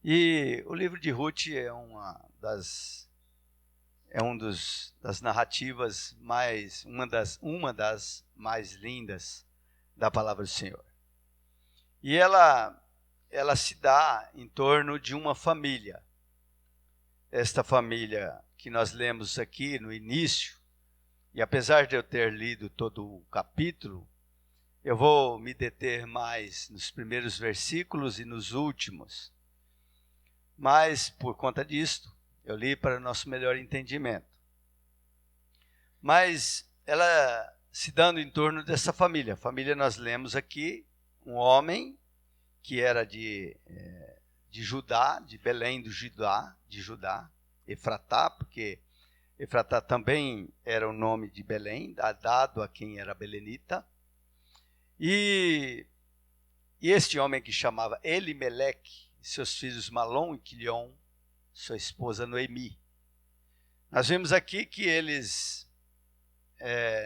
E o livro de Ruth é das narrativas uma das mais lindas da palavra do Senhor. E ela se dá em torno de uma família. Esta família que nós lemos aqui no início, e apesar de eu ter lido todo o capítulo, eu vou me deter mais nos primeiros versículos e nos últimos. Mas, por conta disto, eu li para o nosso melhor entendimento. Mas ela se dando em torno dessa família. A família nós lemos aqui, um homem que era de Judá, de Belém do Judá, Efratá, porque Efratá também era o nome de Belém, dado a quem era belenita. E este homem que chamava Elimeleque, seus filhos Malom e Quilion, sua esposa Noemi. Nós vemos aqui que eles,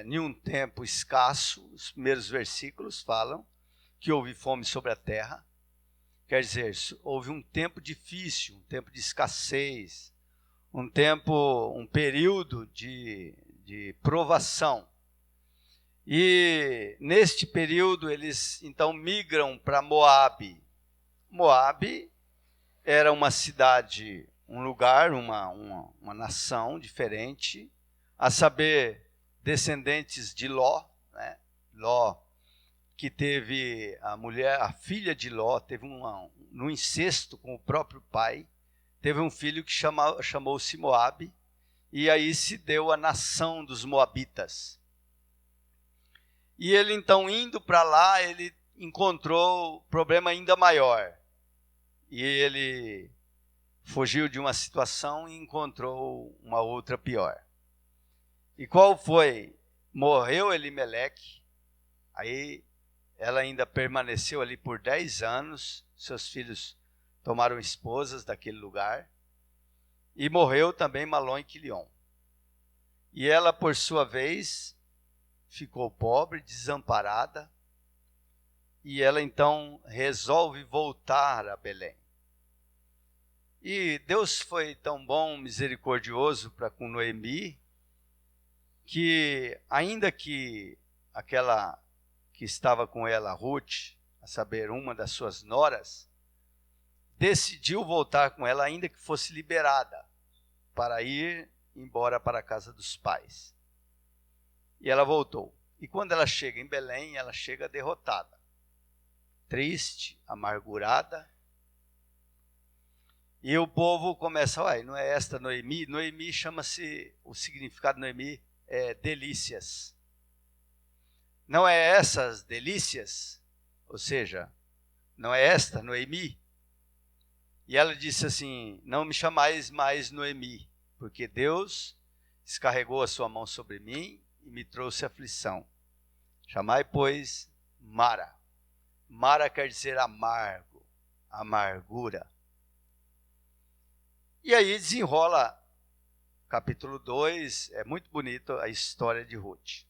em um tempo escasso, os primeiros versículos falam que houve fome sobre a terra. Quer dizer, houve um tempo difícil, um tempo de escassez, um período de provação. E neste período eles então migram para Moabe. Moabe era uma cidade, um lugar, uma nação diferente, a saber, descendentes de Ló, né? Ló, que teve a filha de Ló, teve no incesto com o próprio pai, teve um filho que chamou-se Moabe, e aí se deu a nação dos Moabitas. E ele então indo para lá, ele encontrou um problema ainda maior. E ele fugiu de uma situação e encontrou uma outra pior. E qual foi? Morreu Elimeleque, aí ela ainda permaneceu ali por 10 anos, seus filhos tomaram esposas daquele lugar, e morreu também Malom e Quilion. E ela, por sua vez, ficou pobre, desamparada, e ela então resolve voltar a Belém. E Deus foi tão bom, misericordioso para com Noemi, que ainda que aquela que estava com ela, Ruth, a saber, uma das suas noras, decidiu voltar com ela, ainda que fosse liberada, para ir embora para a casa dos pais. E ela voltou. E quando ela chega em Belém, ela chega derrotada, triste, amargurada. E o povo começa, não é esta Noemi? Noemi chama-se, o significado de Noemi é delícias. Não é essas delícias? Ou seja, não é esta Noemi? E ela disse assim, não me chamais mais Noemi, porque Deus descarregou a sua mão sobre mim e me trouxe aflição. Chamai, pois, Mara. Mara quer dizer amargo, amargura. E aí desenrola capítulo 2, é muito bonito a história de Ruth.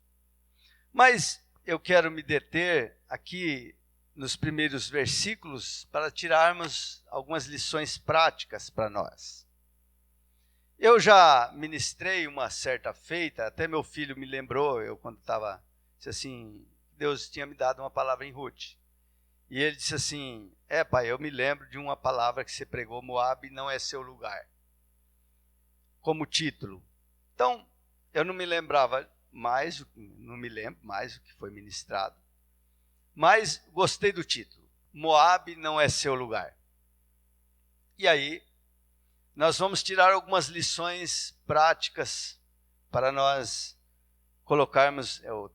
Mas eu quero me deter aqui nos primeiros versículos para tirarmos algumas lições práticas para nós. Eu já ministrei uma certa feita, até meu filho me lembrou, eu quando estava, disse assim, Deus tinha me dado uma palavra em Ruth. E ele disse assim, pai, eu me lembro de uma palavra que você pregou, Moabe não é seu lugar, como título. Então, eu não me lembro mais o que foi ministrado, mas gostei do título, Moabe não é seu lugar. E aí, nós vamos tirar algumas lições práticas para nós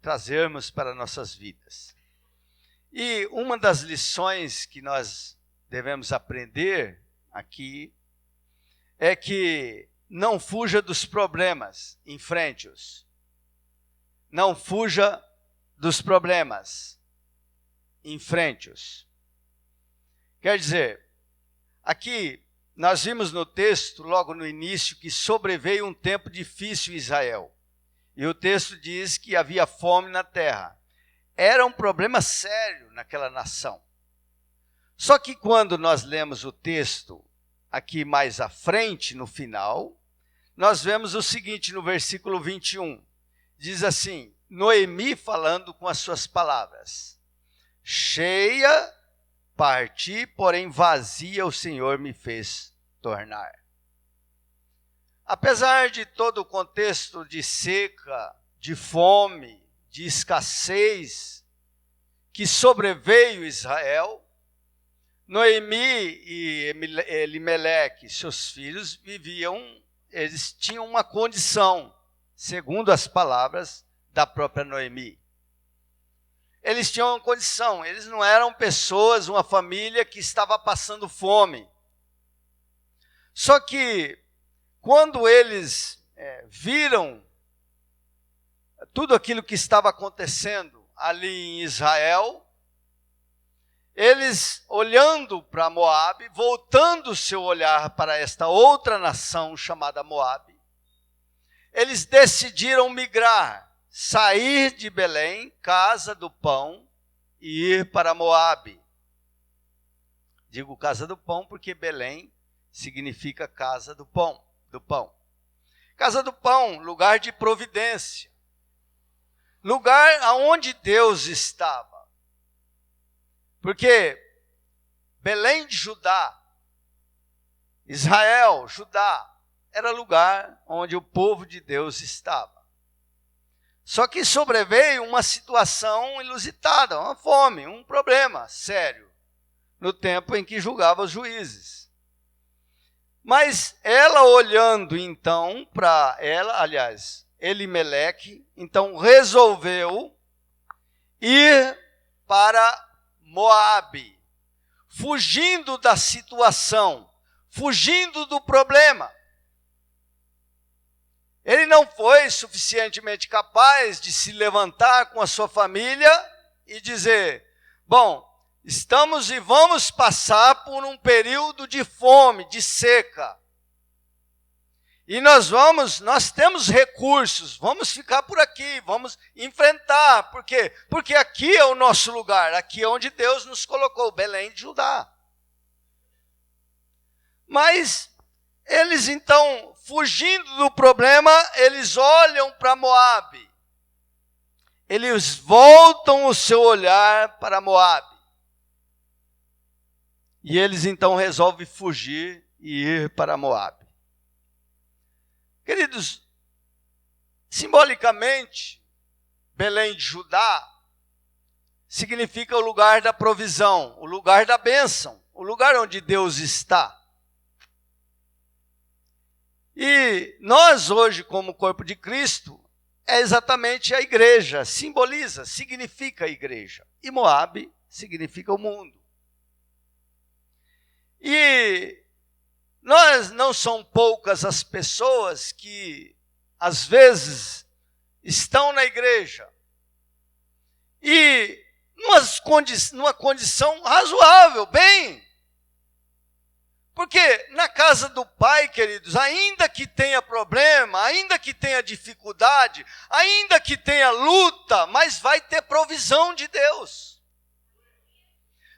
trazermos para nossas vidas. E uma das lições que nós devemos aprender aqui é que não fuja dos problemas, enfrente-os. Não fuja dos problemas, enfrente-os. Quer dizer, aqui nós vimos no texto, logo no início, que sobreveio um tempo difícil em Israel. E o texto diz que havia fome na terra. Era um problema sério naquela nação. Só que quando nós lemos o texto aqui mais à frente, no final, nós vemos o seguinte no versículo 21. Diz assim, Noemi falando com as suas palavras: cheia parti, porém vazia o Senhor me fez tornar. Apesar de todo o contexto de seca, de fome, de escassez que sobreveio Israel, Noemi e Elimeleque, seus filhos, eles tinham uma condição, segundo as palavras da própria Noemi. Eles tinham uma condição, eles não eram pessoas, uma família que estava passando fome. Só que, quando eles viram tudo aquilo que estava acontecendo ali em Israel, eles, olhando para Moabe, voltando o seu olhar para esta outra nação chamada Moabe, eles decidiram migrar, sair de Belém, casa do pão, e ir para Moabe. Digo casa do pão porque Belém significa casa do pão. Casa do pão, lugar de providência. Lugar aonde Deus estava. Porque Belém de Judá, Israel, Judá, era lugar onde o povo de Deus estava. Só que sobreveio uma situação inusitada, uma fome, um problema sério, no tempo em que julgava os juízes. Mas ela olhando então para ela, Elimeleque, então resolveu ir para Moabe, fugindo da situação, fugindo do problema. Ele não foi suficientemente capaz de se levantar com a sua família e dizer, bom, estamos e vamos passar por um período de fome, de seca. E nós temos recursos, vamos ficar por aqui, vamos enfrentar. Por quê? Porque aqui é o nosso lugar, aqui é onde Deus nos colocou, Belém de Judá. Mas eles então, fugindo do problema, eles olham para Moabe. Eles voltam o seu olhar para Moabe. E eles então resolvem fugir e ir para Moabe. Queridos, simbolicamente, Belém de Judá significa o lugar da provisão, o lugar da bênção, o lugar onde Deus está. E nós hoje, como corpo de Cristo, é exatamente a igreja, simboliza, significa a igreja. E Moabe significa o mundo. E não são poucas as pessoas que, às vezes, estão na igreja e numa condição razoável, bem. Porque na casa do Pai, queridos, ainda que tenha problema, ainda que tenha dificuldade, ainda que tenha luta, mas vai ter provisão de Deus.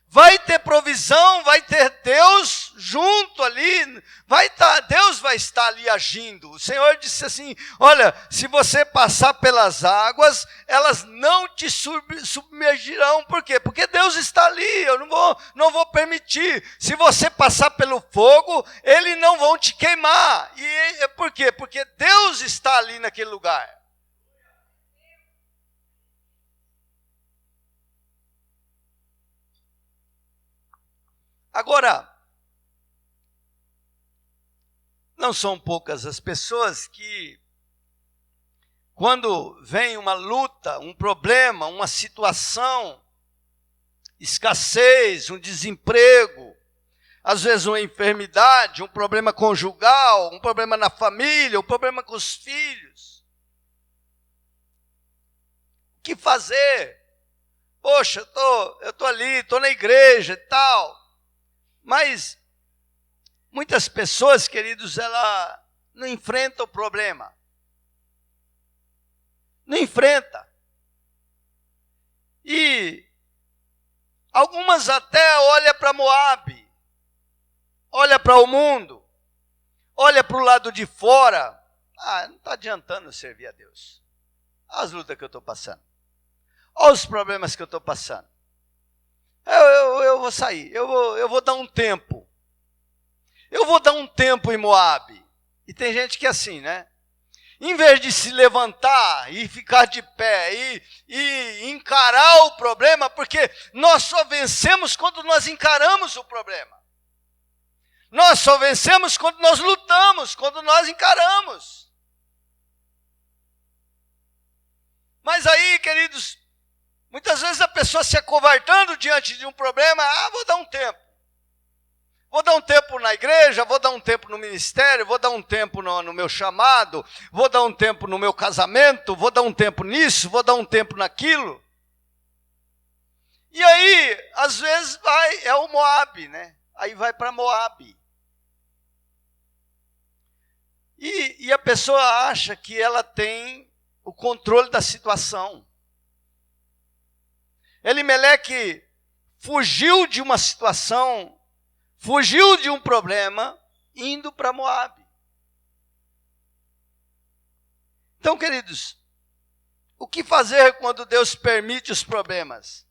Vai ter provisão, vai ter Deus junto ali, Deus vai estar ali agindo. O Senhor disse assim, olha, se você passar pelas águas, elas não te submergirão. Por quê? Porque Deus está ali, eu não vou permitir. Se você passar pelo fogo, eles não vão te queimar. E por quê? Porque Deus está ali naquele lugar. Agora, não são poucas as pessoas que, quando vem uma luta, um problema, uma situação, escassez, um desemprego, às vezes uma enfermidade, um problema conjugal, um problema na família, um problema com os filhos. O que fazer? Poxa, eu tô ali, estou na igreja e tal. Mas muitas pessoas, queridos, ela não enfrentam o problema. Não enfrenta. E algumas até olham para Moabe. olha para o mundo, olha para o lado de fora. Não está adiantando servir a Deus. Olha as lutas que eu estou passando. Olha os problemas que eu estou passando. Eu vou sair, eu vou dar um tempo. Eu vou dar um tempo em Moabe. E tem gente que é assim, né? Em vez de se levantar e ficar de pé e encarar o problema, porque nós só vencemos quando nós encaramos o problema. Nós só vencemos quando nós lutamos, quando nós encaramos. Mas aí, queridos, muitas vezes a pessoa se acovardando diante de um problema, vou dar um tempo. Vou dar um tempo na igreja, vou dar um tempo no ministério, vou dar um tempo no meu chamado, vou dar um tempo no meu casamento, vou dar um tempo nisso, vou dar um tempo naquilo. E aí, às vezes é o Moabe, né? Aí vai para Moabe. E a pessoa acha que ela tem o controle da situação. Elimeleque fugiu de uma situação, fugiu de um problema, indo para Moabe. Então, queridos, o que fazer quando Deus permite os problemas?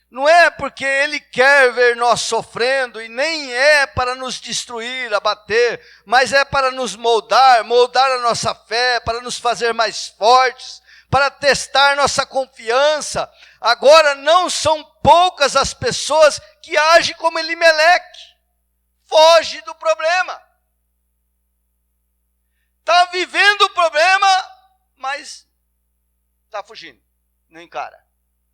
Não é porque Ele quer ver nós sofrendo, e nem é para nos destruir, abater, mas é para nos moldar a nossa fé, para nos fazer mais fortes, para testar nossa confiança. Agora, não são poucas as pessoas que agem como Elimeleque. Foge do problema. Está vivendo o problema, mas está fugindo. Não encara,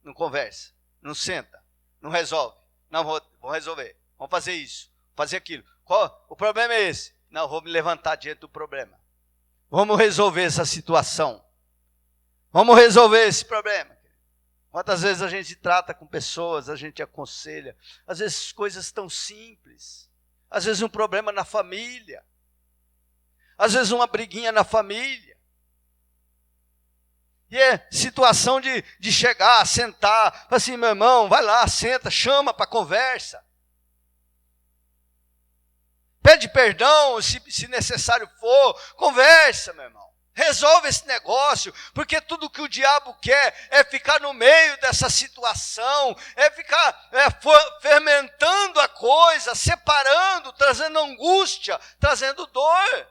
não conversa, não senta, não resolve. Não, vou resolver. Vamos fazer isso, fazer aquilo. O problema é esse? Não, vou me levantar diante do problema. Vamos resolver essa situação. Vamos resolver esse problema. Quantas vezes a gente trata com pessoas, a gente aconselha. Às vezes coisas tão simples. Às vezes um problema na família. Às vezes uma briguinha na família. E é situação de chegar, sentar. Assim, meu irmão, vai lá, senta, chama para conversa. Pede perdão se necessário for. Conversa, meu irmão. Resolve esse negócio, porque tudo que o diabo quer é ficar no meio dessa situação, é ficar fermentando a coisa, separando, trazendo angústia, trazendo dor.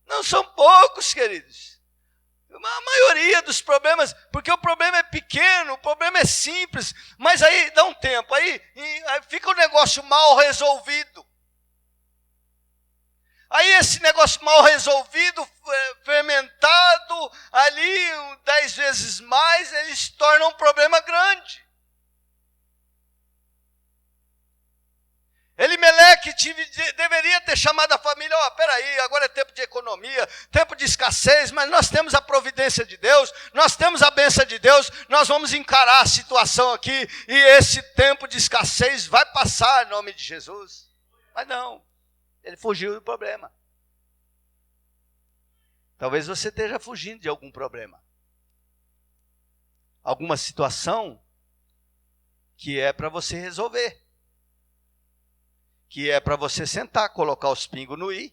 Não são poucos, queridos. A maioria dos problemas, porque o problema é pequeno, o problema é simples, mas aí dá um tempo, aí fica o negócio mal resolvido. Aí esse negócio mal resolvido, fermentado, ali 10 vezes mais, ele se torna um problema grande. Elimeleque deveria ter chamado a família, peraí, agora é tempo de economia, tempo de escassez, mas nós temos a providência de Deus, nós temos a bênção de Deus, nós vamos encarar a situação aqui, e esse tempo de escassez vai passar em nome de Jesus. Mas não. Ele fugiu do problema. Talvez você esteja fugindo de algum problema. Alguma situação que é para você resolver. Que é para você sentar, colocar os pingos no i.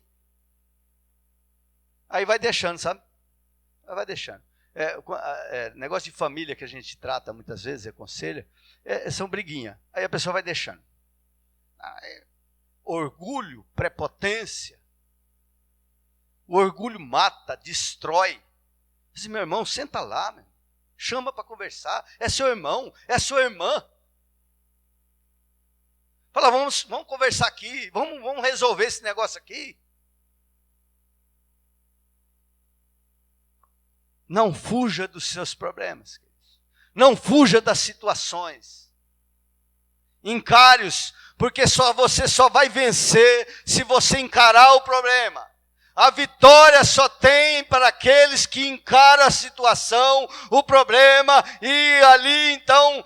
Aí vai deixando, sabe? Vai deixando. Negócio de família que a gente trata muitas vezes, aconselha, são briguinha. Aí a pessoa vai deixando. Orgulho, prepotência. O orgulho mata, destrói. Diz, meu irmão, senta lá, meu. Chama para conversar. É seu irmão, é sua irmã. Fala, vamos conversar aqui, vamos resolver esse negócio aqui. Não fuja dos seus problemas, queridos. Não fuja das situações. Encare-os, porque você só vai vencer se você encarar o problema. A vitória só tem para aqueles que encaram a situação, o problema, e ali então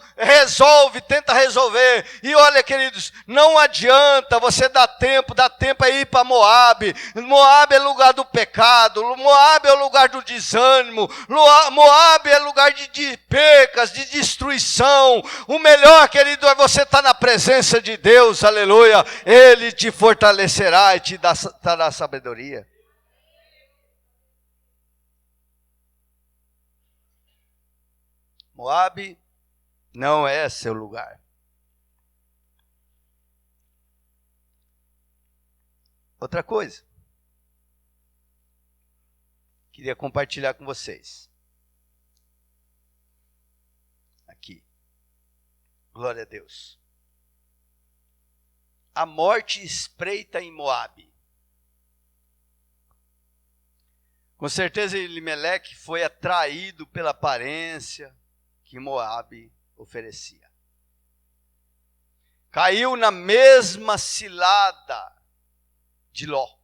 tenta resolver. E olha, queridos, não adianta você dar tempo aí para Moabe. Moabe é lugar do pecado, Moabe é o lugar do desânimo, Moabe é lugar de percas, de destruição. O melhor, querido, é você estar na presença de Deus, aleluia. Ele te fortalecerá e te dará sabedoria. Moabe não é seu lugar. Outra coisa, queria compartilhar com vocês. Aqui. Glória a Deus. A morte espreita em Moabe. Com certeza Elimeleque foi atraído pela aparência que Moabe oferecia. Caiu na mesma cilada de Ló.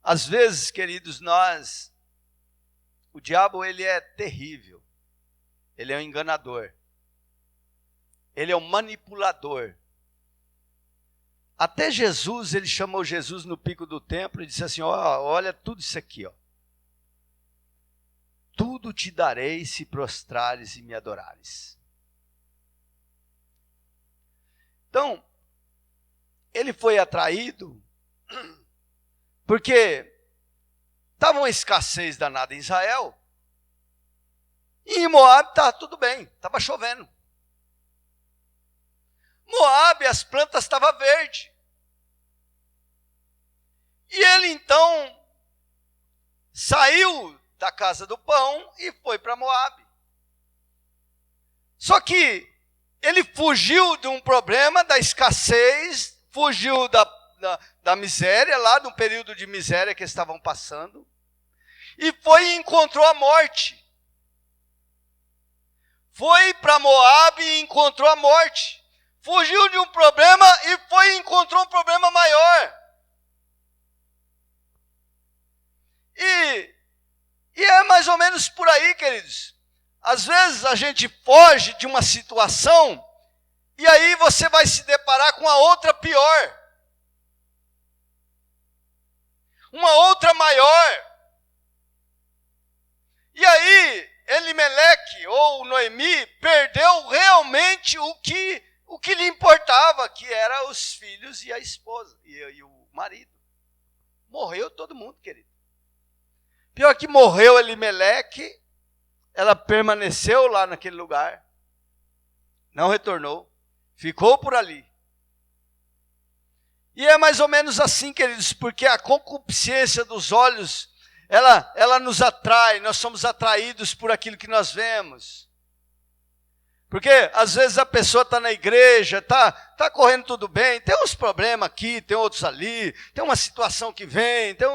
Às vezes, queridos, o diabo ele é terrível. Ele é um enganador. Ele é um manipulador. Até Jesus, ele chamou Jesus no pico do templo e disse assim, olha tudo isso aqui, ó. Tudo te darei se prostrares e me adorares. Então, ele foi atraído porque estava uma escassez danada em Israel e em Moabe estava tudo bem, estava chovendo. Moabe, as plantas estavam verdes. E ele então saiu da casa do pão e foi para Moabe. Só que ele fugiu de um problema da escassez, fugiu da miséria, lá do período de miséria que estavam passando, e foi e encontrou a morte. Foi para Moabe e encontrou a morte. Fugiu de um problema e foi e encontrou um problema maior. E é mais ou menos por aí, queridos. Às vezes a gente foge de uma situação e aí você vai se deparar com a outra pior. Uma outra maior. E aí Elimeleque ou Noemi perdeu realmente o que lhe importava, que era os filhos e a esposa e o marido. Morreu todo mundo, querido. Pior que morreu Elimeleque, ela permaneceu lá naquele lugar, não retornou, ficou por ali. E é mais ou menos assim, queridos, porque a concupiscência dos olhos, ela nos atrai, nós somos atraídos por aquilo que nós vemos. Porque às vezes a pessoa está na igreja, tá correndo tudo bem, tem uns problemas aqui, tem outros ali, tem uma situação que vem, tem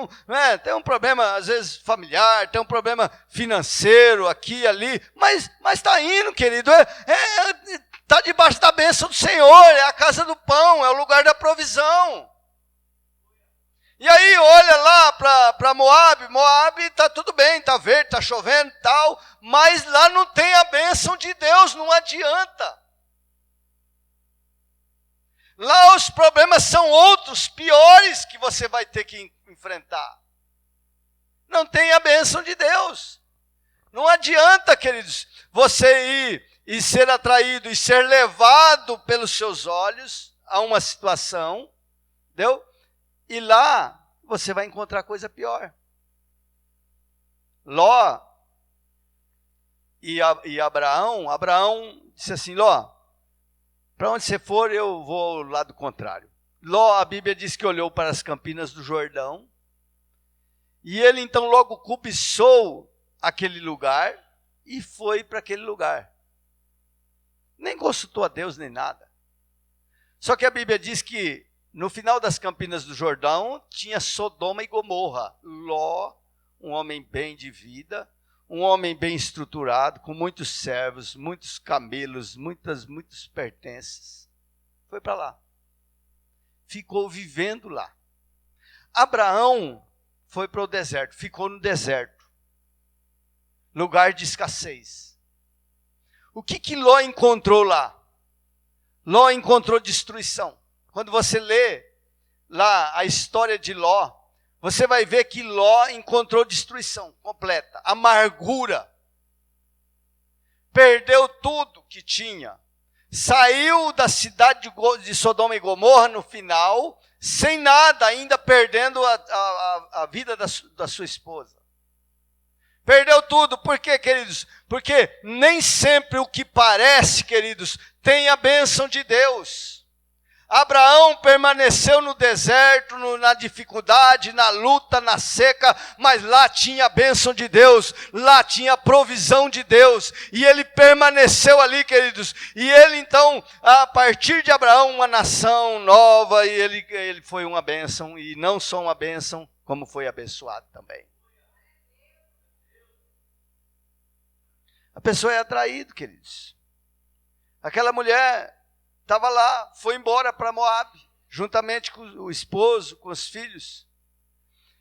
um problema às vezes familiar, tem um problema financeiro aqui e ali, mas está indo, querido, está debaixo da bênção do Senhor, é a casa do pão, é o lugar da provisão. E aí olha lá para Moabe está tudo bem, está verde, está chovendo e tal, mas lá não tem a bênção de Deus, não adianta. Lá os problemas são outros, piores, que você vai ter que enfrentar. Não tem a bênção de Deus. Não adianta, queridos, você ir e ser atraído e ser levado pelos seus olhos a uma situação, entendeu? E lá você vai encontrar coisa pior. Ló e Abraão disse assim, Ló, para onde você for eu vou ao lado contrário. Ló, a Bíblia diz que olhou para as campinas do Jordão, e ele então logo cobiçou aquele lugar e foi para aquele lugar. Nem consultou a Deus nem nada. Só que a Bíblia diz que no final das campinas do Jordão, tinha Sodoma e Gomorra. Ló, um homem bem de vida, um homem bem estruturado, com muitos servos, muitos camelos, muitos pertences. Foi para lá. ficou vivendo lá. Abraão foi para o deserto, ficou no deserto, lugar de escassez. O que Ló encontrou lá? Ló encontrou destruição. Quando você lê lá a história de Ló, você vai ver que Ló encontrou destruição completa, amargura. Perdeu tudo que tinha. Saiu da cidade de Sodoma e Gomorra no final, sem nada, ainda perdendo a vida da sua esposa. Perdeu tudo. Por quê, queridos? Porque nem sempre o que parece, queridos, tem a bênção de Deus. Abraão permaneceu no deserto, na dificuldade, na luta, na seca, mas lá tinha a bênção de Deus, lá tinha a provisão de Deus, e ele permaneceu ali, queridos, e ele então, a partir de Abraão, uma nação nova, e ele foi uma bênção, e não só uma bênção, como foi abençoado também. A pessoa é atraída, queridos. Aquela mulher estava lá, foi embora para Moabe, juntamente com o esposo, com os filhos.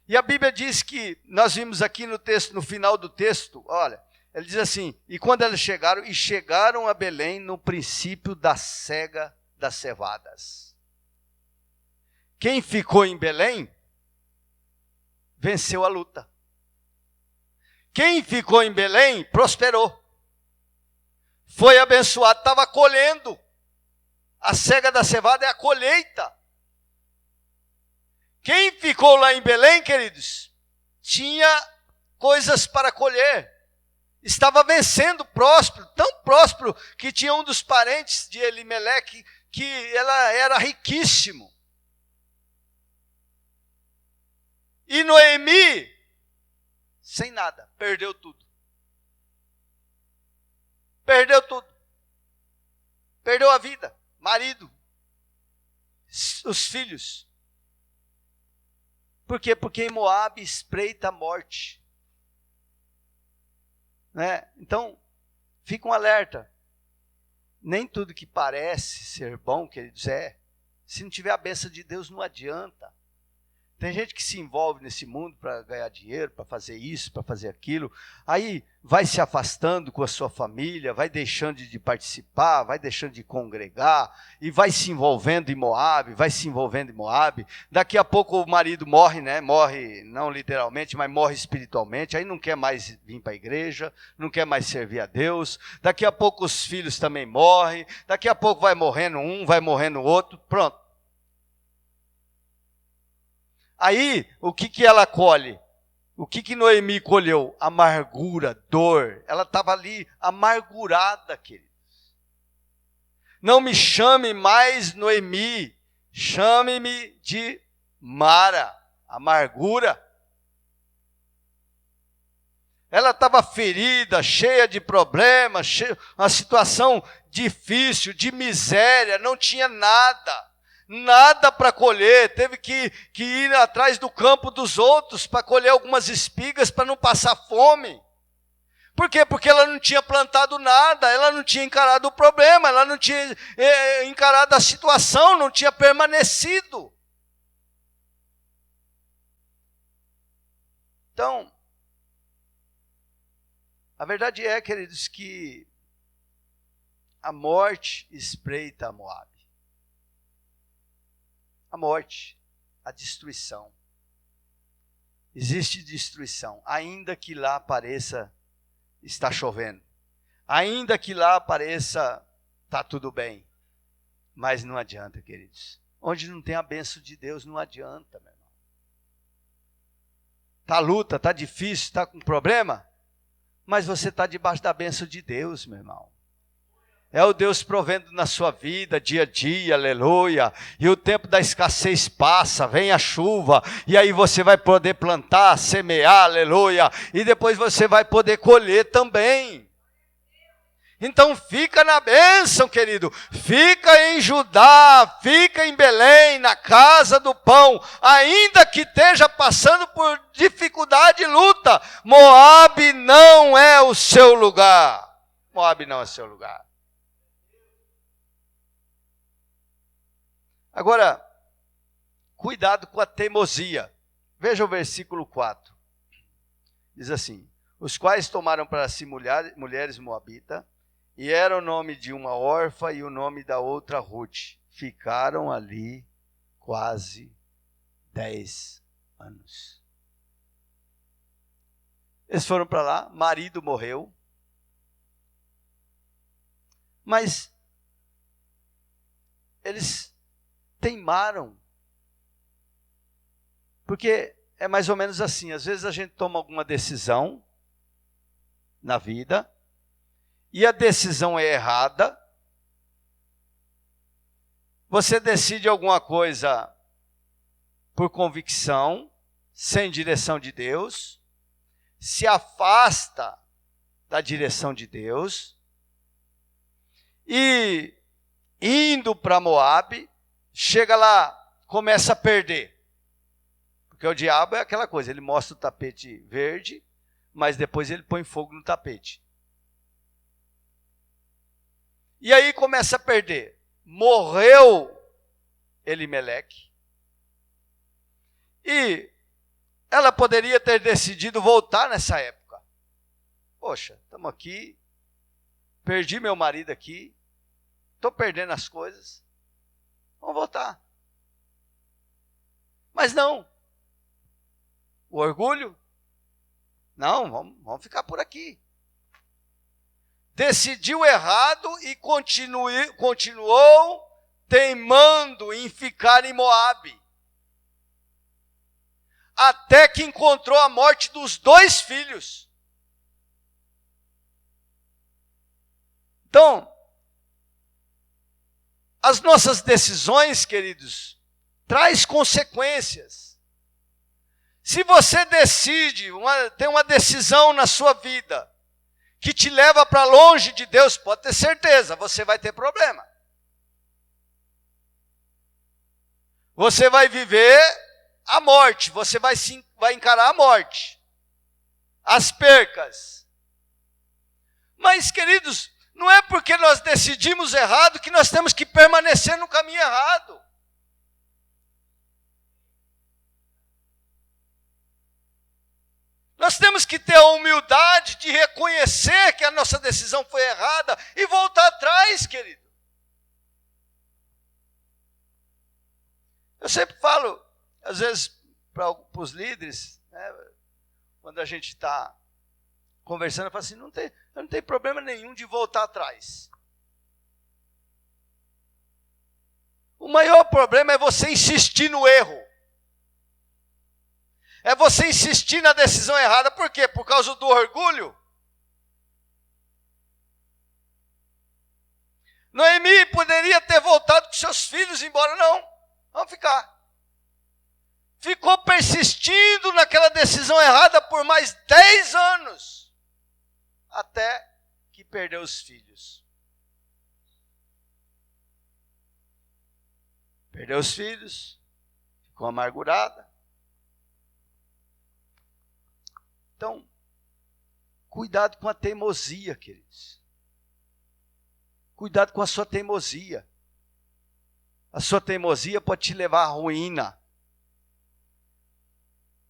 E a Bíblia diz que, nós vimos aqui no texto, no final do texto, olha, ele diz assim, e quando eles chegaram a Belém no princípio da cega das cevadas. Quem ficou em Belém, venceu a luta. Quem ficou em Belém, prosperou. Foi abençoado, estava colhendo. A cega da cevada é a colheita. Quem ficou lá em Belém, queridos, tinha coisas para colher. Estava vencendo, próspero, tão próspero que tinha um dos parentes de Elimeleque que ela era riquíssimo. E Noemi, sem nada, perdeu tudo. Perdeu tudo. Perdeu a vida, marido, os filhos. Por quê? Porque em Moabe espreita a morte. Né? Então, fica um alerta. Nem tudo que parece ser bom, queridos, é. Se não tiver a bênção de Deus, não adianta. Tem gente que se envolve nesse mundo para ganhar dinheiro, para fazer isso, para fazer aquilo. Aí vai se afastando com a sua família, vai deixando de participar, vai deixando de congregar, e vai se envolvendo em Moabe, vai se envolvendo em Moabe. Daqui a pouco o marido morre, né? Morre não literalmente, mas morre espiritualmente. Aí não quer mais vir para a igreja, não quer mais servir a Deus. Daqui a pouco os filhos também morrem. Daqui a pouco vai morrendo um, vai morrendo o outro. Pronto. Aí, o que ela colhe? O que Noemi colheu? Amargura, dor. Ela estava ali amargurada, queridos. Não me chame mais Noemi, chame-me de Mara, amargura. Ela estava ferida, cheia de problemas, uma situação difícil, de miséria, não tinha nada. Nada para colher, teve que ir atrás do campo dos outros para colher algumas espigas para não passar fome. Por quê? Porque ela não tinha plantado nada, ela não tinha encarado o problema, ela não tinha encarado a situação, não tinha permanecido. Então, a verdade é, queridos, que a morte espreita a Moabe. A morte, a destruição. Existe destruição, ainda que lá pareça está chovendo. Ainda que lá pareça está tudo bem. Mas não adianta, queridos. Onde não tem a bênção de Deus, não adianta, meu irmão. Está luta, está difícil, está com problema, mas você está debaixo da bênção de Deus, meu irmão. É o Deus provendo na sua vida, dia a dia, aleluia. E o tempo da escassez passa, vem a chuva. E aí você vai poder plantar, semear, aleluia. E depois você vai poder colher também. Então fica na bênção, querido. Fica em Judá, fica em Belém, na casa do pão. Ainda que esteja passando por dificuldade e luta, Moabe não é o seu lugar. Moabe não é o seu lugar. Agora, cuidado com a teimosia. Veja o versículo 4. Diz assim: os quais tomaram para si mulheres moabitas, e era o nome de uma órfã e o nome da outra Ruth. Ficaram ali quase 10 anos. Eles foram para lá, marido morreu, mas eles teimaram. Porque é mais ou menos assim, às vezes a gente toma alguma decisão na vida, e a decisão é errada. Você decide alguma coisa por convicção, sem direção de Deus, se afasta da direção de Deus, e indo para Moabe, chega lá, começa a perder. Porque o diabo é aquela coisa, ele mostra o tapete verde, mas depois ele põe fogo no tapete. E aí começa a perder. Morreu Elimeleque. E ela poderia ter decidido voltar nessa época. Poxa, estamos aqui, perdi meu marido aqui, estou perdendo as coisas, vamos voltar. Mas não. O orgulho? Não, vamos ficar por aqui. Decidiu errado e continuou teimando em ficar em Moabe. Até que encontrou a morte dos 2 filhos. Então, as nossas decisões, queridos, traz consequências. Se você decide, tem uma decisão na sua vida, que te leva para longe de Deus, pode ter certeza, você vai ter problema. Você vai viver a morte, você vai encarar a morte, as percas. Mas, queridos, não é porque nós decidimos errado que nós temos que permanecer no caminho errado. Nós temos que ter a humildade de reconhecer que a nossa decisão foi errada e voltar atrás, querido. Eu sempre falo, às vezes, para os líderes, né, quando a gente está conversando, eu falo assim, não tem problema nenhum de voltar atrás. O maior problema é você insistir no erro. É você insistir na decisão errada. Por quê? Por causa do orgulho? Noemi poderia ter voltado com seus filhos embora. Não, vamos ficar. Ficou persistindo naquela decisão errada por mais 10 anos. Até que perdeu os filhos. Perdeu os filhos. Ficou amargurada. Então, cuidado com a teimosia, queridos. Cuidado com a sua teimosia. A sua teimosia pode te levar à ruína.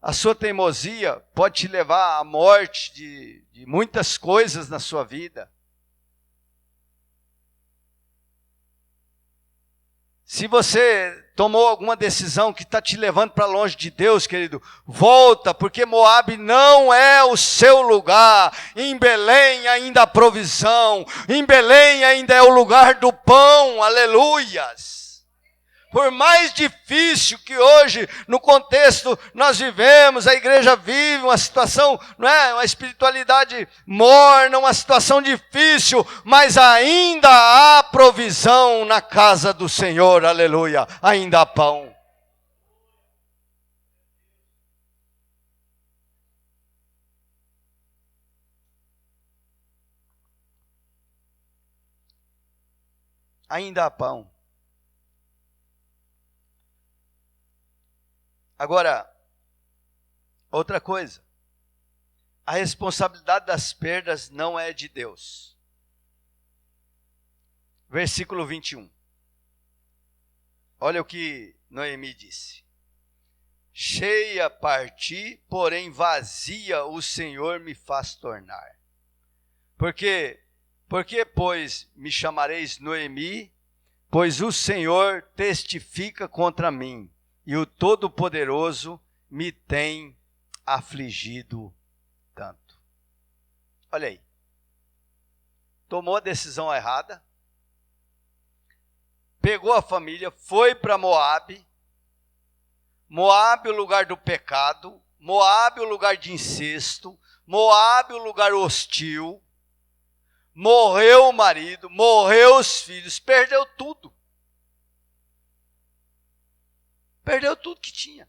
A sua teimosia pode te levar à morte de muitas coisas na sua vida. Se você tomou alguma decisão que está te levando para longe de Deus, querido, volta, porque Moabe não é o seu lugar. Em Belém ainda há provisão. Em Belém ainda é o lugar do pão. Aleluias. Por mais difícil que hoje, no contexto nós vivemos, a igreja vive uma situação, não é, uma espiritualidade morna, uma situação difícil, mas ainda há provisão na casa do Senhor, aleluia, ainda há pão. Ainda há pão. Agora, outra coisa, a responsabilidade das perdas não é de Deus. Versículo 21. Olha o que Noemi disse. cheia parti, porém vazia o Senhor me faz tornar. Porque, pois, me chamareis Noemi, pois o Senhor testifica contra mim, e o Todo-Poderoso me tem afligido tanto. Olha aí. Tomou a decisão errada, pegou a família, foi para Moabe. Moabe, o lugar do pecado. Moabe, o lugar de incesto. Moabe, o lugar hostil. Morreu o marido, morreu os filhos, perdeu tudo. Perdeu tudo que tinha.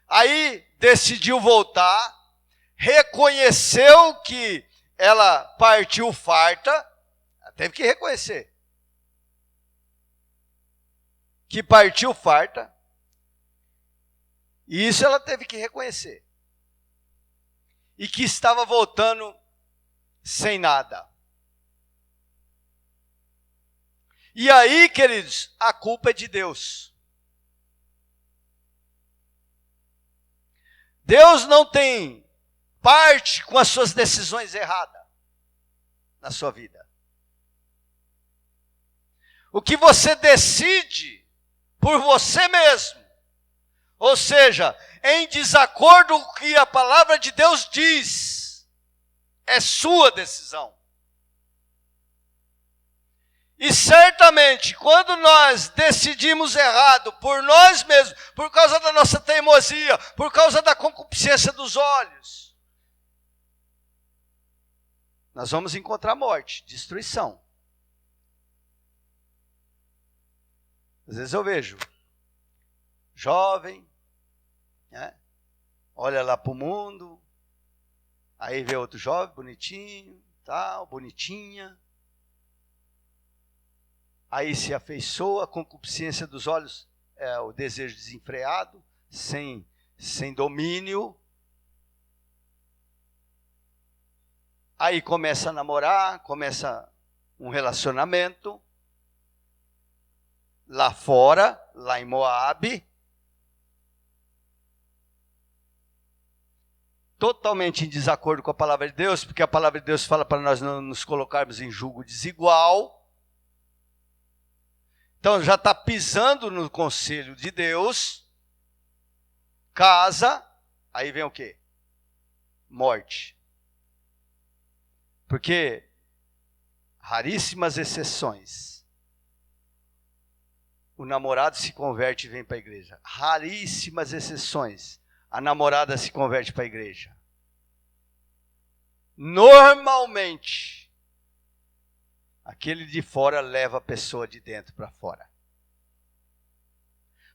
Aí decidiu voltar, reconheceu que ela partiu farta, teve que reconhecer que partiu farta, e isso ela teve que reconhecer, e que estava voltando sem nada. E aí, queridos, a culpa é de Deus. Deus não tem parte com as suas decisões erradas na sua vida. O que você decide por você mesmo, ou seja, em desacordo com o que a palavra de Deus diz, é sua decisão. E certamente, quando nós decidimos errado por nós mesmos, por causa da nossa teimosia, por causa da concupiscência dos olhos, nós vamos encontrar morte, destruição. Às vezes eu vejo jovem, né? Olha lá para o mundo, aí vê outro jovem, bonitinho, tal, bonitinha. Aí se afeiçoa, a concupiscência dos olhos é o desejo desenfreado, sem domínio. Aí começa a namorar, começa um relacionamento. Lá fora, lá em Moabe. Totalmente em desacordo com a palavra de Deus, porque a palavra de Deus fala para nós não nos colocarmos em julgo desigual. Então já está pisando no conselho de Deus. Casa, aí vem o quê? Morte. Porque raríssimas exceções, o namorado se converte e vem para a igreja. Raríssimas exceções, a namorada se converte para a igreja. Normalmente, aquele de fora leva a pessoa de dentro para fora.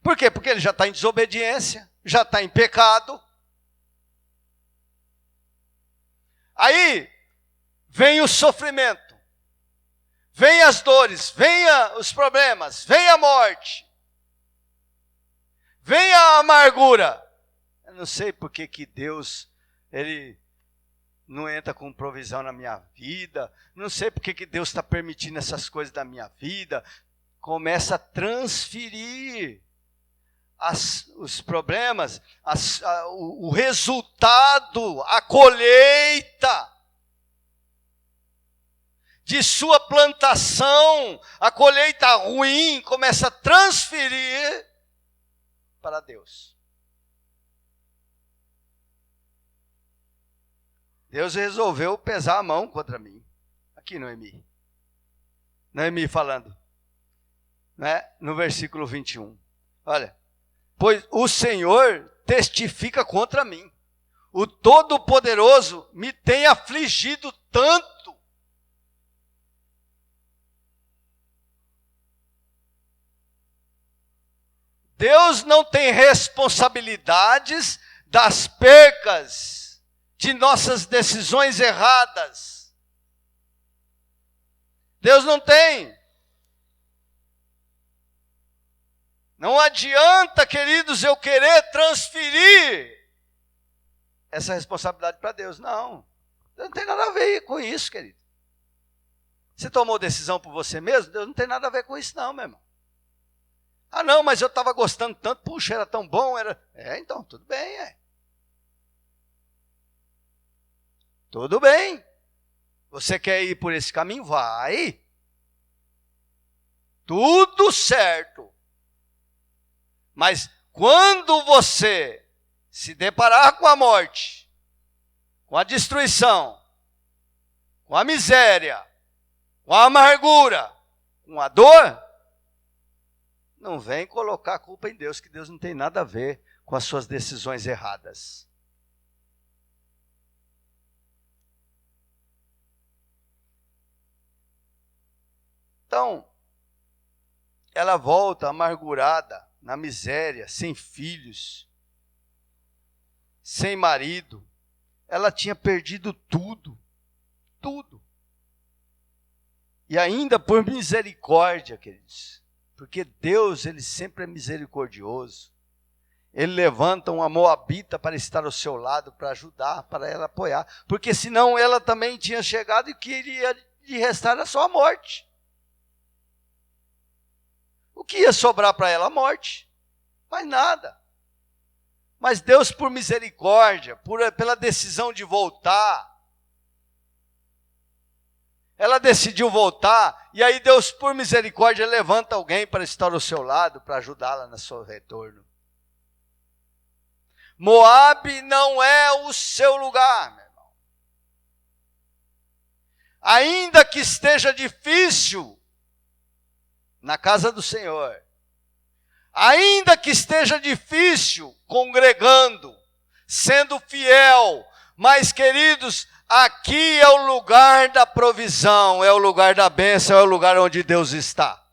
Por quê? Porque ele já está em desobediência, já está em pecado. Aí, vem o sofrimento. Vem as dores, vem os problemas, vem a morte, vem a amargura. Eu não sei por que Deus, Ele não entra com provisão na minha vida, não sei por que Deus está permitindo essas coisas da minha vida. Começa a transferir os problemas, o resultado, a colheita de sua plantação, a colheita ruim, começa a transferir para Deus. Deus resolveu pesar a mão contra mim. Aqui, Noemi. Noemi falando, né? No versículo 21. Olha, pois o Senhor testifica contra mim. O Todo-Poderoso me tem afligido tanto. Deus não tem responsabilidades das percas de nossas decisões erradas. Deus não tem. Não adianta, queridos, eu querer transferir essa responsabilidade para Deus. Não. Deus não tem nada a ver com isso, querido. Você tomou decisão por você mesmo? Deus não tem nada a ver com isso não, meu irmão. Ah, não, mas eu estava gostando tanto, puxa, era tão bom, era... então, tudo bem, Tudo bem. Você quer ir por esse caminho? Vai. Tudo certo. Mas quando você se deparar com a morte, com a destruição, com a miséria, com a amargura, com a dor, não vem colocar a culpa em Deus, que Deus não tem nada a ver com as suas decisões erradas. Então, ela volta amargurada, na miséria, sem filhos, sem marido. Ela tinha perdido tudo, tudo. E ainda por misericórdia, queridos, porque Deus, Ele sempre é misericordioso. Ele levanta uma moabita para estar ao seu lado, para ajudar, para ela apoiar. Porque senão ela também tinha chegado e queria lhe restar a sua morte. O que ia sobrar para ela? A morte. Mais nada. Mas Deus, por misericórdia, pela decisão de voltar, ela decidiu voltar, e aí Deus, por misericórdia, levanta alguém para estar ao seu lado, para ajudá-la no seu retorno. Moabe não é o seu lugar, meu irmão. Ainda que esteja difícil na casa do Senhor, ainda que esteja difícil congregando, sendo fiel, mas queridos, aqui é o lugar da provisão, é o lugar da bênção, é o lugar onde Deus está.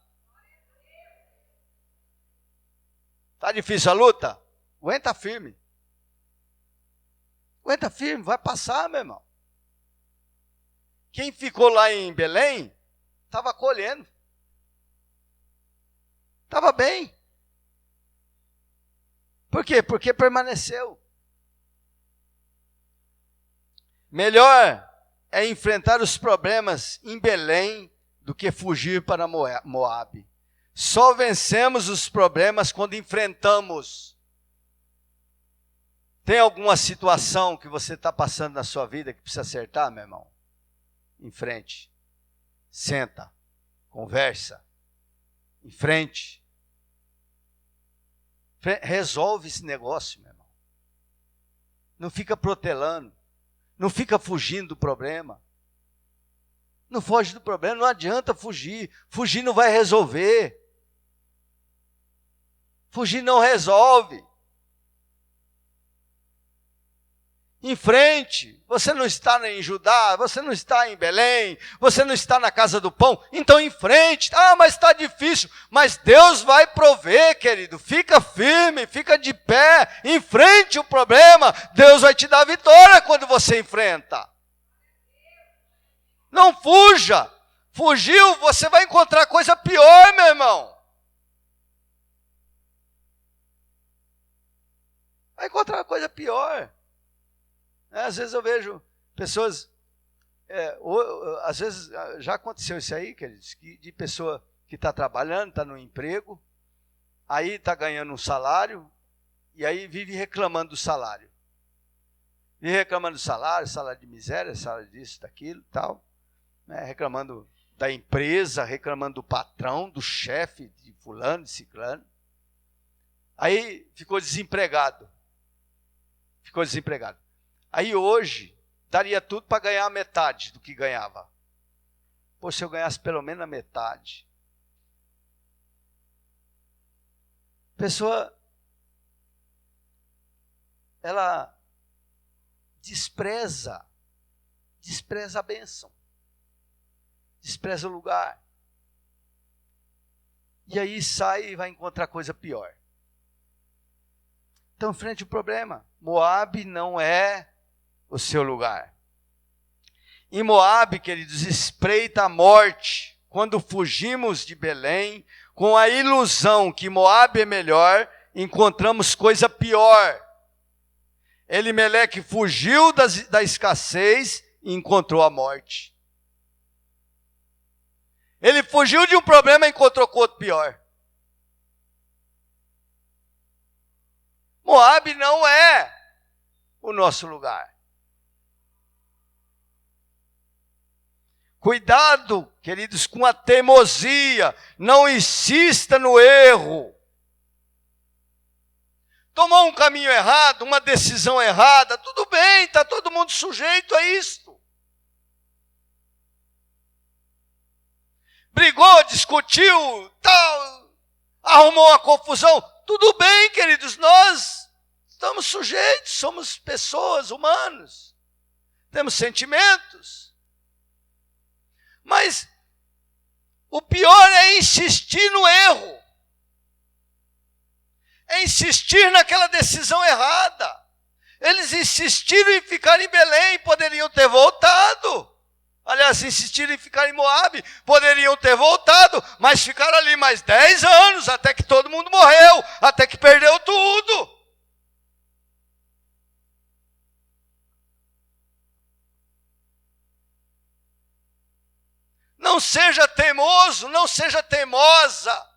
Está difícil a luta? Aguenta firme. Aguenta firme, vai passar, meu irmão. Quem ficou lá em Belém, estava colhendo. Estava bem. Por quê? Porque permaneceu. Melhor é enfrentar os problemas em Belém do que fugir para Moabe. Só vencemos os problemas quando enfrentamos. Tem alguma situação que você está passando na sua vida que precisa acertar, meu irmão? Em frente. Senta. Conversa. Em frente. Resolve esse negócio, meu irmão. Não fica protelando. Não fica fugindo do problema. Não foge do problema, não adianta fugir. Fugir não vai resolver. Fugir não resolve. Em frente, você não está em Judá, você não está em Belém, você não está na casa do pão, então em frente. Ah, mas está difícil, mas Deus vai prover, querido. Fica firme, fica de pé, enfrente o problema, Deus vai te dar vitória quando você enfrenta. Não fuja, fugiu, você vai encontrar coisa pior, meu irmão. Vai encontrar coisa pior. Às vezes eu vejo pessoas, às vezes já aconteceu isso aí, queridos, de pessoa que está trabalhando, está no emprego, aí está ganhando um salário, e aí vive reclamando do salário. Vive reclamando do salário de miséria, salário disso, daquilo, tal, né? Reclamando da empresa, reclamando do patrão, do chefe, de fulano, de ciclano. Aí ficou desempregado. Aí hoje, daria tudo para ganhar a metade do que ganhava. Pô, se eu ganhasse pelo menos a metade. A pessoa, ela despreza a bênção. Despreza o lugar. E aí sai e vai encontrar coisa pior. Então, frente ao problema, Moabe não é o seu lugar. Em Moabe, queridos, espreita a morte. Quando fugimos de Belém, com a ilusão que Moabe é melhor, encontramos coisa pior. Elimeleque fugiu da escassez e encontrou a morte. Ele fugiu de um problema e encontrou com outro pior. Moabe não é o nosso lugar. Cuidado, queridos, com a teimosia. Não insista no erro. Tomou um caminho errado, uma decisão errada, tudo bem, está todo mundo sujeito a isso. Brigou, discutiu, tal, arrumou uma confusão. Tudo bem, queridos, nós estamos sujeitos, somos pessoas, humanos. Temos sentimentos. Mas o pior é insistir no erro. É insistir naquela decisão errada. Eles insistiram em ficar em Belém, poderiam ter voltado. Aliás, insistiram em ficar em Moabe, poderiam ter voltado, mas ficaram ali mais 10 anos, até que todo mundo morreu, até que perdeu tudo. Não seja teimoso, não seja teimosa.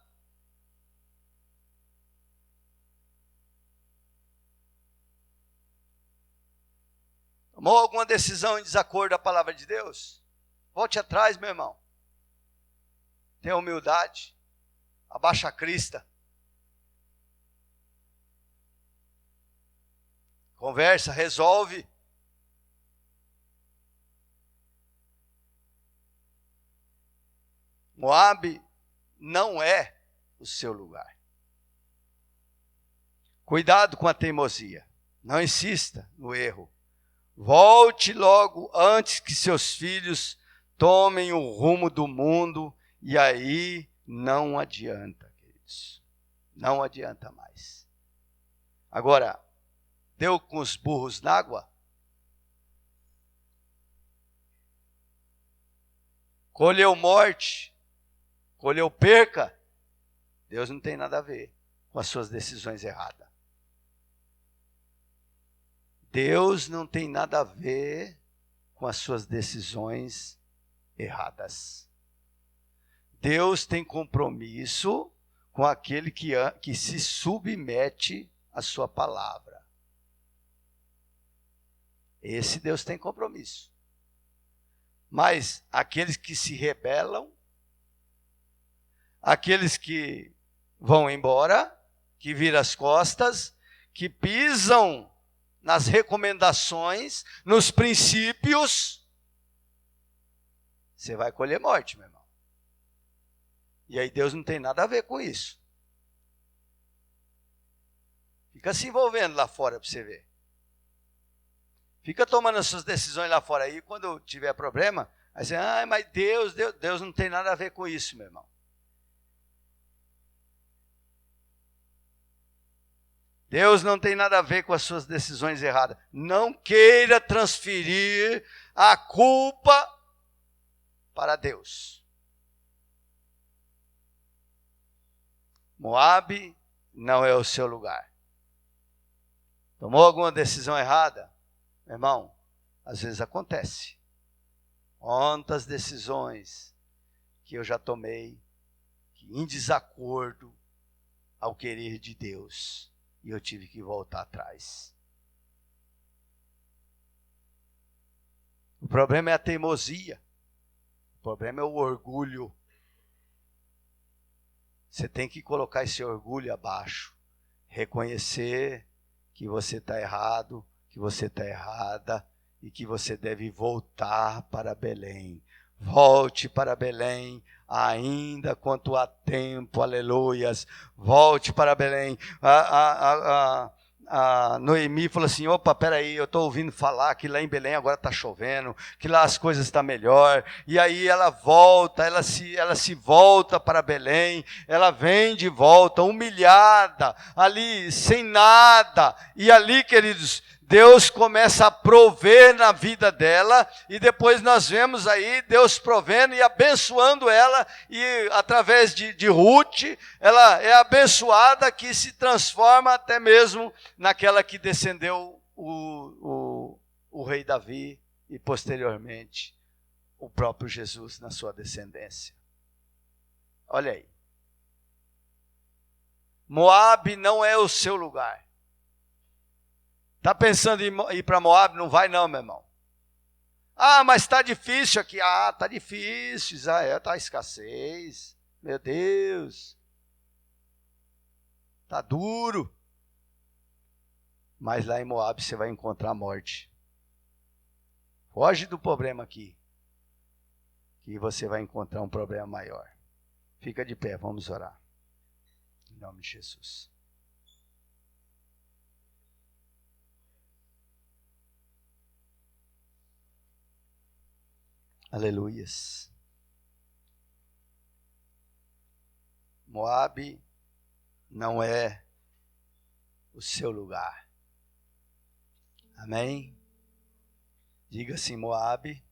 Tomou alguma decisão em desacordo à palavra de Deus? Volte atrás, meu irmão. Tenha humildade. Abaixa a crista. Conversa, resolve. Moabe não é o seu lugar. Cuidado com a teimosia. Não insista no erro. Volte logo antes que seus filhos tomem o rumo do mundo, e aí não adianta, queridos. Não adianta mais. Agora, deu com os burros na água? Colheu morte? Colheu perca? Deus não tem nada a ver com as suas decisões erradas. Deus não tem nada a ver com as suas decisões erradas. Deus tem compromisso com aquele que se submete à sua palavra. Esse Deus tem compromisso. Mas aqueles que se rebelam, aqueles que vão embora, que viram as costas, que pisam nas recomendações, nos princípios, você vai colher morte, meu irmão. E aí Deus não tem nada a ver com isso. Fica se envolvendo lá fora para você ver. Fica tomando as suas decisões lá fora aí, quando tiver problema, aí você, mas Deus não tem nada a ver com isso, meu irmão. Deus não tem nada a ver com as suas decisões erradas. Não queira transferir a culpa para Deus. Moabe não é o seu lugar. Tomou alguma decisão errada? Meu irmão, às vezes acontece. Quantas decisões que eu já tomei que em desacordo ao querer de Deus, e eu tive que voltar atrás. O problema é a teimosia. O problema é o orgulho. Você tem que colocar esse orgulho abaixo. Reconhecer que você está errado, que você está errada e que você deve voltar para Belém. Volte para Belém, ainda quanto há tempo, aleluias. Volte para Belém. A Noemi falou assim, opa, peraí, eu estou ouvindo falar que lá em Belém agora está chovendo, que lá as coisas estão melhor. E aí ela volta, ela se volta para Belém, ela vem de volta, humilhada, ali sem nada. E ali, queridos, Deus começa a prover na vida dela, e depois nós vemos aí Deus provendo e abençoando ela, e através de Ruth, ela é abençoada que se transforma até mesmo naquela que descendeu o rei Davi e posteriormente o próprio Jesus na sua descendência. Olha aí. Moabe não é o seu lugar. Está pensando em ir para Moab? Não vai não, meu irmão. Ah, mas está difícil aqui. Ah, está difícil. Israel está escassez. Meu Deus. Está duro. Mas lá em Moab você vai encontrar a morte. Foge do problema aqui, que você vai encontrar um problema maior. Fica de pé, vamos orar. Em nome de Jesus. Aleluias. Moab não é o seu lugar. Amém? Diga assim: Moab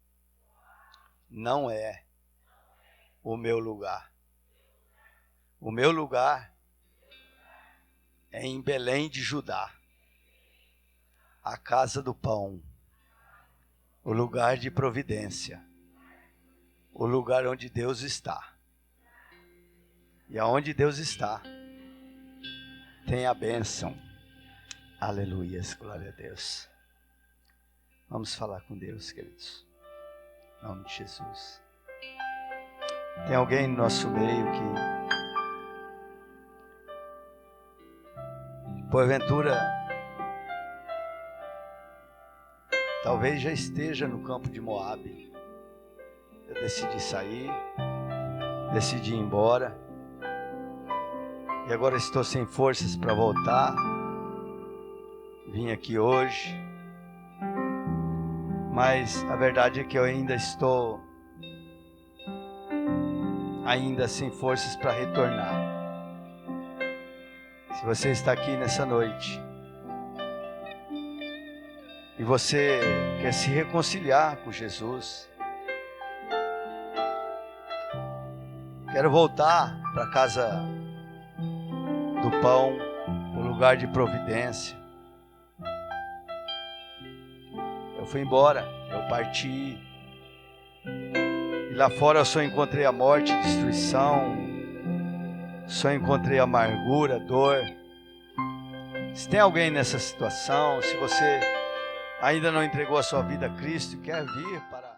não é o meu lugar. O meu lugar é em Belém de Judá, a casa do pão, o lugar de providência, o lugar onde Deus está. E aonde Deus está, tem a bênção. Aleluias, glória a Deus. Vamos falar com Deus, queridos. Em nome de Jesus. Tem alguém no nosso meio que, porventura, talvez já esteja no campo de Moab. Eu decidi sair, decidi ir embora, e agora estou sem forças para voltar. Vim aqui hoje, mas a verdade é que eu ainda estou sem forças para retornar. Se você está aqui nessa noite e você quer se reconciliar com Jesus, quero voltar para a casa do pão, o lugar de providência. Eu fui embora, eu parti, e lá fora eu só encontrei a morte, destruição, só encontrei amargura, dor. Se tem alguém nessa situação, se você ainda não entregou a sua vida a Cristo e quer vir para